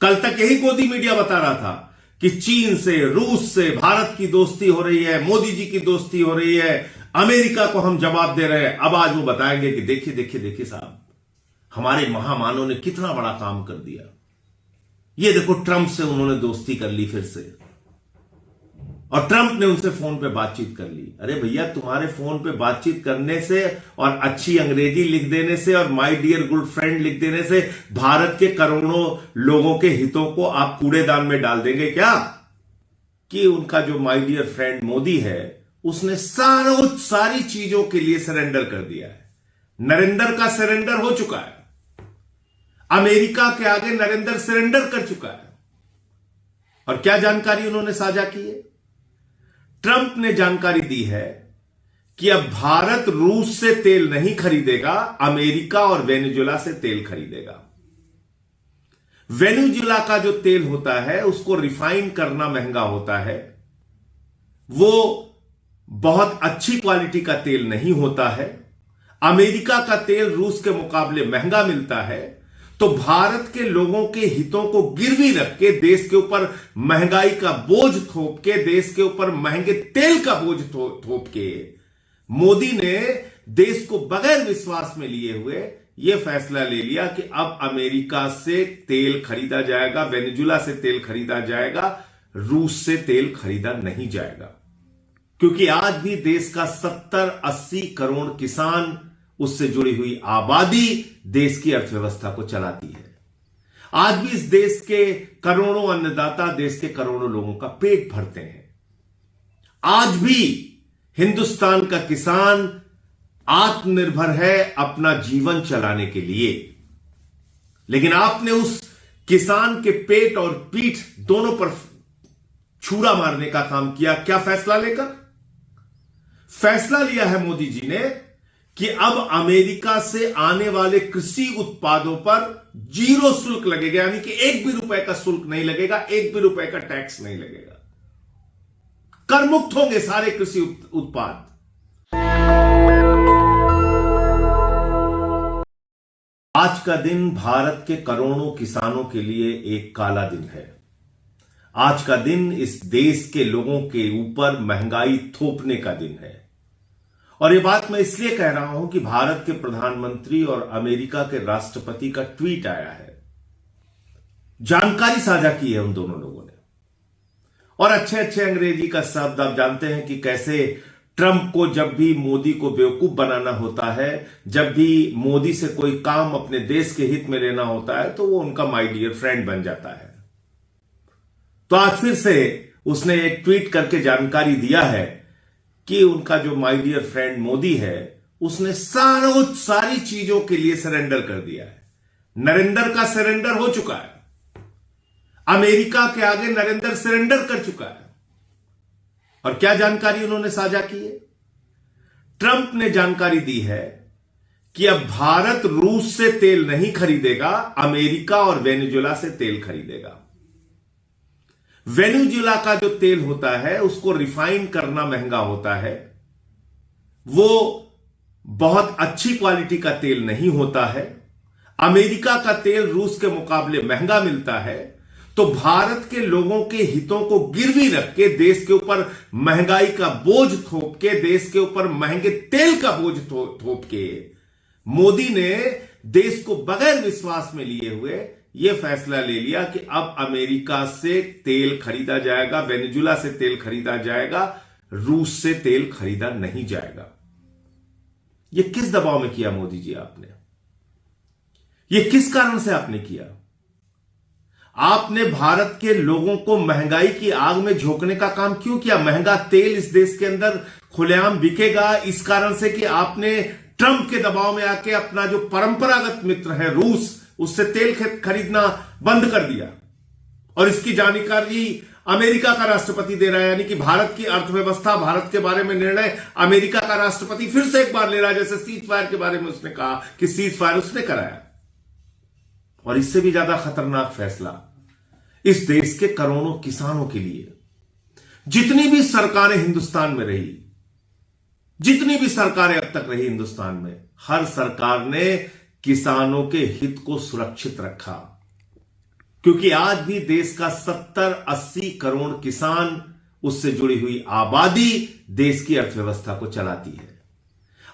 कल तक यही गोदी मीडिया बता रहा था कि चीन से, रूस से भारत की दोस्ती हो रही है, मोदी जी की दोस्ती हो रही है, अमेरिका को हम जवाब दे रहे हैं। अब आज वो बताएंगे कि देखिए देखिए देखिए साहब, हमारे महामानव ने कितना बड़ा काम कर दिया। ये देखो, ट्रंप से उन्होंने दोस्ती कर ली फिर से, और ट्रंप ने उनसे फोन पे बातचीत कर ली। अरे भैया, तुम्हारे फोन पे बातचीत करने से और अच्छी अंग्रेजी लिख देने से और माय डियर गुड फ्रेंड लिख देने से भारत के करोड़ों लोगों के हितों को आप कूड़ेदान में डाल देंगे क्या? कि उनका जो माय डियर फ्रेंड मोदी है, उसने सारी चीजों के लिए सरेंडर कर दिया है। नरेंद्र का सरेंडर हो चुका है, अमेरिका के आगे नरेंद्र सरेंडर कर चुका है। और क्या जानकारी उन्होंने साझा की है? ट्रंप ने जानकारी दी है कि अब भारत रूस से तेल नहीं खरीदेगा, अमेरिका और वेनेजुएला से तेल खरीदेगा। वेनेजुएला का जो तेल होता है उसको रिफाइन करना महंगा होता है, वो बहुत अच्छी क्वालिटी का तेल नहीं होता है। अमेरिका का तेल रूस के मुकाबले महंगा मिलता है, तो भारत के लोगों के हितों को गिरवी रख के देश के ऊपर महंगाई का बोझ थोप के, देश के ऊपर महंगे तेल का बोझ थोप के मोदी ने देश को बगैर विश्वास में लिए हुए यह फैसला ले लिया कि अब अमेरिका से तेल खरीदा जाएगा, वेनेजुएला से तेल खरीदा जाएगा, रूस से तेल खरीदा नहीं जाएगा। क्योंकि आज भी देश का 70-80 करोड़ किसान, उससे जुड़ी हुई आबादी देश की अर्थव्यवस्था को चलाती है। आज भी इस देश के करोड़ों अन्नदाता देश के करोड़ों लोगों का पेट भरते हैं। आज भी हिंदुस्तान का किसान आत्मनिर्भर है अपना जीवन चलाने के लिए। लेकिन आपने उस किसान के पेट और पीठ दोनों पर छुरा मारने का काम किया। क्या फैसला लेकर? फैसला लिया है मोदी जी ने कि अब अमेरिका से आने वाले कृषि उत्पादों पर 0 शुल्क लगेगा, यानी कि 1 भी रुपए का शुल्क नहीं लगेगा, 1 भी रुपए का टैक्स नहीं लगेगा। कर मुक्त होंगे सारे कृषि उत्पाद। आज का दिन भारत के करोड़ों किसानों के लिए एक काला दिन है। आज का दिन इस देश के लोगों के ऊपर महंगाई थोपने का दिन है। और यह बात मैं इसलिए कह रहा हूं कि भारत के प्रधानमंत्री और अमेरिका के राष्ट्रपति का ट्वीट आया है, जानकारी साझा की है उन दोनों लोगों ने। और अच्छे अच्छे अंग्रेजी का शब्द आप जानते हैं कि कैसे ट्रंप को जब भी मोदी को बेवकूफ बनाना होता है, जब भी मोदी से कोई काम अपने देश के हित में लेना होता है, तो वो उनका माय डियर फ्रेंड बन जाता है। तो आज फिर से उसने एक ट्वीट करके जानकारी दिया है कि उनका जो माय डियर फ्रेंड मोदी है, उसने सारी चीजों के लिए सरेंडर कर दिया है। नरेंद्र का सरेंडर हो चुका है, अमेरिका के आगे नरेंद्र सरेंडर कर चुका है। और क्या जानकारी उन्होंने साझा की है? ट्रंप ने जानकारी दी है कि अब भारत रूस से तेल नहीं खरीदेगा, अमेरिका और वेनेजुएला से तेल खरीदेगा। वेनेजुएला का जो तेल होता है उसको रिफाइन करना महंगा होता है, वो बहुत अच्छी क्वालिटी का तेल नहीं होता है। अमेरिका का तेल रूस के मुकाबले महंगा मिलता है, तो भारत के लोगों के हितों को गिरवी रख के देश के ऊपर महंगाई का बोझ थोप के, देश के ऊपर महंगे तेल का बोझ थोप के मोदी ने देश को बगैर विश्वास में लिए हुए यह फैसला ले लिया कि अब अमेरिका से तेल खरीदा जाएगा, वेनेजुएला से तेल खरीदा जाएगा, रूस से तेल खरीदा नहीं जाएगा। यह किस दबाव में किया मोदी जी आपने? यह किस कारण से आपने किया? आपने भारत के लोगों को महंगाई की आग में झोंकने का काम क्यों किया? महंगा तेल इस देश के अंदर खुलेआम बिकेगा इस कारण से कि आपने ट्रंप के दबाव में आके अपना जो परंपरागत मित्र है रूस, उससे तेल खरीदना बंद कर दिया। और इसकी जानकारी अमेरिका का राष्ट्रपति दे रहा है, यानी कि भारत की अर्थव्यवस्था, भारत के बारे में निर्णय अमेरिका का राष्ट्रपति फिर से एक बार ले रहा है। जैसे सीज फायर के बारे में उसने कहा कि सीज फायर उसने कराया। और इससे भी ज्यादा खतरनाक फैसला इस देश के करोड़ों किसानों के लिए। जितनी भी सरकारें हिंदुस्तान में रही, जितनी भी सरकारें अब तक रही हिंदुस्तान में, हर सरकार ने किसानों के हित को सुरक्षित रखा। क्योंकि आज भी देश का 70-80 करोड़ किसान, उससे जुड़ी हुई आबादी देश की अर्थव्यवस्था को चलाती है।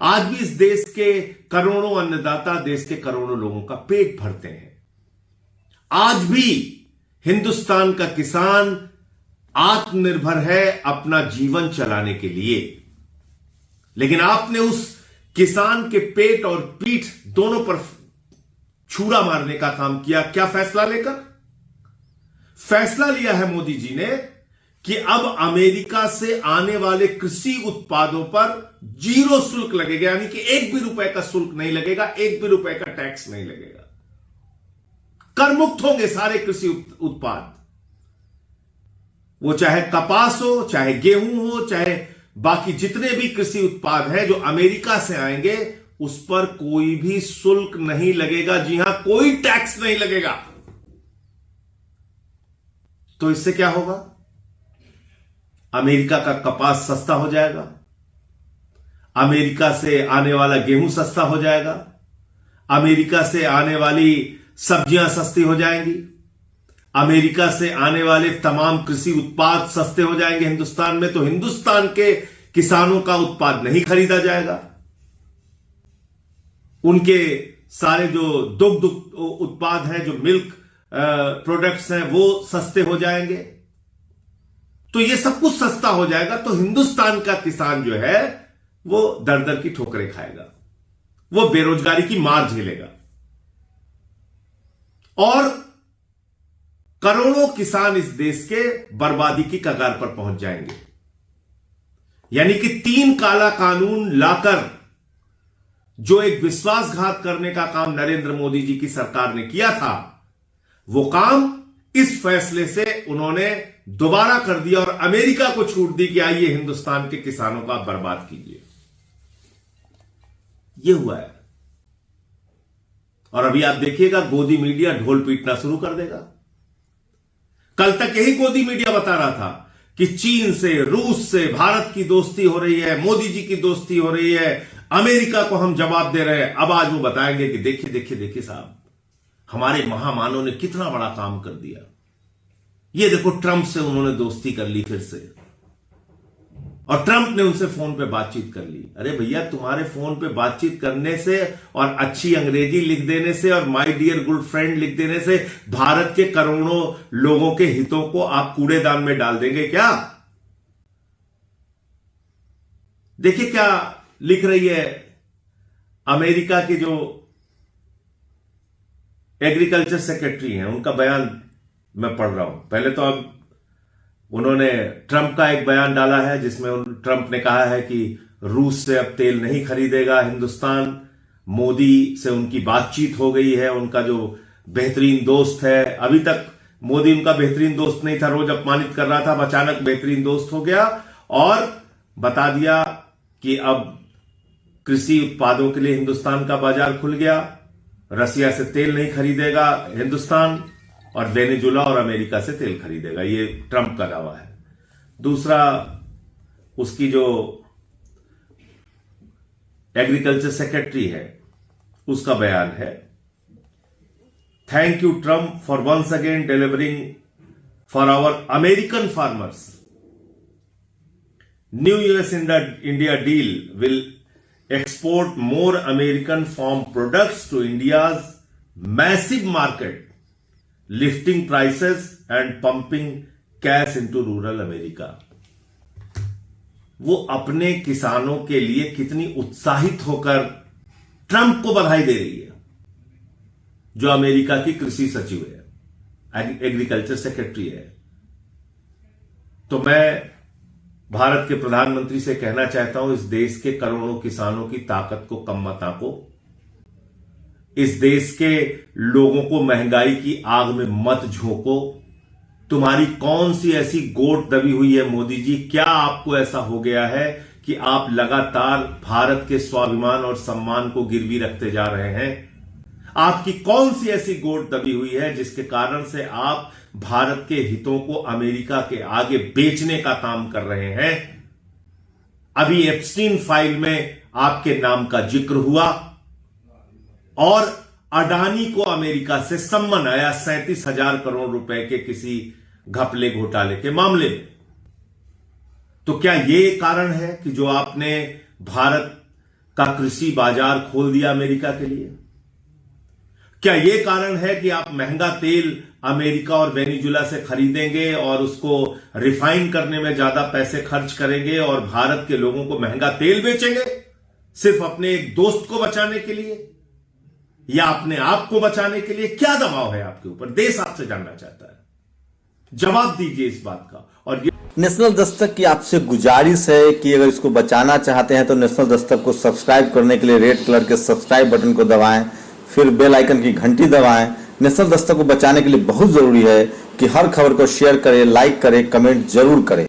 आज भी इस देश के करोड़ों अन्नदाता देश के करोड़ों लोगों का पेट भरते हैं। आज भी हिंदुस्तान का किसान आत्मनिर्भर है अपना जीवन चलाने के लिए। लेकिन आपने उस किसान के पेट और पीठ दोनों पर छुरा मारने का काम किया। क्या फैसला लेकर? फैसला लिया है मोदी जी ने कि अब अमेरिका से आने वाले कृषि उत्पादों पर 0 शुल्क लगेगा, यानी कि 1 भी रुपए का शुल्क नहीं लगेगा, 1 भी रुपए का टैक्स नहीं लगेगा। कर मुक्त होंगे सारे कृषि उत्पाद, वो चाहे कपास हो, चाहे गेहूं हो, चाहे बाकी जितने भी कृषि उत्पाद हैं जो अमेरिका से आएंगे, उस पर कोई भी शुल्क नहीं लगेगा। जी हां, कोई टैक्स नहीं लगेगा। तो इससे क्या होगा? अमेरिका का कपास सस्ता हो जाएगा, अमेरिका से आने वाला गेहूं सस्ता हो जाएगा, अमेरिका से आने वाली सब्जियां सस्ती हो जाएंगी, अमेरिका से आने वाले तमाम कृषि उत्पाद सस्ते हो जाएंगे हिंदुस्तान में। तो हिंदुस्तान के किसानों का उत्पाद नहीं खरीदा जाएगा, उनके सारे जो दुग्ध उत्पाद हैं, जो मिल्क प्रोडक्ट्स हैं, वो सस्ते हो जाएंगे। तो ये सब कुछ सस्ता हो जाएगा। तो हिंदुस्तान का किसान जो है वो दर दर की ठोकरें खाएगा, वो बेरोजगारी की मार झेलेगा और करोड़ों किसान इस देश के बर्बादी की कगार पर पहुंच जाएंगे। यानी कि 3 काला कानून लाकर जो एक विश्वासघात करने का काम नरेंद्र मोदी जी की सरकार ने किया था, वो काम इस फैसले से उन्होंने दोबारा कर दिया और अमेरिका को छूट दी कि आइए हिंदुस्तान के किसानों का बर्बाद कीजिए। यह हुआ है। और अभी आप देखिएगा, गोदी मीडिया ढोल पीटना शुरू कर देगा। कल तक यही गोदी मीडिया बता रहा था कि चीन से, रूस से भारत की दोस्ती हो रही है, मोदी जी की दोस्ती हो रही है, अमेरिका को हम जवाब दे रहे हैं। अब आज वो बताएंगे कि देखिए देखिए देखिए साहब, हमारे महामानव ने कितना बड़ा काम कर दिया। ये देखो, ट्रंप से उन्होंने दोस्ती कर ली फिर से, और ट्रंप ने उनसे फोन पे बातचीत कर ली। अरे भैया, तुम्हारे फोन पे बातचीत करने से और अच्छी अंग्रेजी लिख देने से और माय डियर गुड फ्रेंड लिख देने से भारत के करोड़ों लोगों के हितों को आप कूड़ेदान में डाल देंगे क्या? देखिए क्या लिख रही है अमेरिका की जो एग्रीकल्चर सेक्रेटरी हैं, उनका बयान मैं पढ़ रहा हूं। पहले तो अब उन्होंने ट्रंप का एक बयान डाला है जिसमें ट्रंप ने कहा है कि रूस से अब तेल नहीं खरीदेगा हिंदुस्तान। मोदी से उनकी बातचीत हो गई है, उनका जो बेहतरीन दोस्त है, अभी तक मोदी उनका बेहतरीन दोस्त नहीं था, रोज अपमानित कर रहा था, अब अचानक बेहतरीन दोस्त हो गया और बता दिया कि अब कृषि उत्पादों के लिए हिंदुस्तान का बाजार खुल गया, रसिया से तेल नहीं खरीदेगा हिंदुस्तान और वेनेजुला और अमेरिका से तेल खरीदेगा। ये ट्रंप का दावा है। दूसरा, उसकी जो एग्रीकल्चर सेक्रेटरी है उसका बयान है, thank you Trump for once again delivering for our American farmers. New US India deal will export more American farm products to India's massive market, lifting prices and pumping cash into rural America. वो अपने किसानों के लिए कितनी उत्साहित होकर Trump को बधाई दे रही है, जो अमेरिका की कृषि सचिव है, एग्रीकल्चर सेक्रेटरी है। तो मैं भारत के प्रधानमंत्री से कहना चाहता हूं, इस देश के करोड़ों किसानों की ताकत को कम मत आंको, इस देश के लोगों को महंगाई की आग में मत झोंको। तुम्हारी कौन सी ऐसी गोट दबी हुई है मोदी जी? क्या आपको ऐसा हो गया है कि आप लगातार भारत के स्वाभिमान और सम्मान को गिरवी रखते जा रहे हैं? आपकी कौन सी ऐसी गोट दबी हुई है जिसके कारण से आप भारत के हितों को अमेरिका के आगे बेचने का काम कर रहे हैं? अभी एप्स्टीन फाइल में आपके नाम का जिक्र हुआ और अडानी को अमेरिका से सम्मन आया 37,000 करोड़ रुपए के किसी घपले घोटाले के मामले में। तो क्या यह कारण है कि जो आपने भारत का कृषि बाजार खोल दिया अमेरिका के लिए? क्या यह कारण है कि आप महंगा तेल अमेरिका और वेनेजुएला से खरीदेंगे और उसको रिफाइन करने में ज्यादा पैसे खर्च करेंगे और भारत के लोगों को महंगा तेल बेचेंगे सिर्फ अपने एक दोस्त को बचाने के लिए या अपने आप को बचाने के लिए? क्या दबाव है आपके ऊपर? देश आपसे जानना चाहता है, जवाब दीजिए इस बात का। और ये नेशनल दस्तक की आपसे गुजारिश है कि अगर इसको बचाना चाहते हैं तो नेशनल दस्तक को सब्सक्राइब करने के लिए रेड कलर के सब्सक्राइब बटन को दबाएं, फिर बेल आइकन की घंटी दबाएं। नेशनल दस्तक को बचाने के लिए बहुत जरूरी है कि हर खबर को शेयर करें, लाइक करें, कमेंट जरूर करें।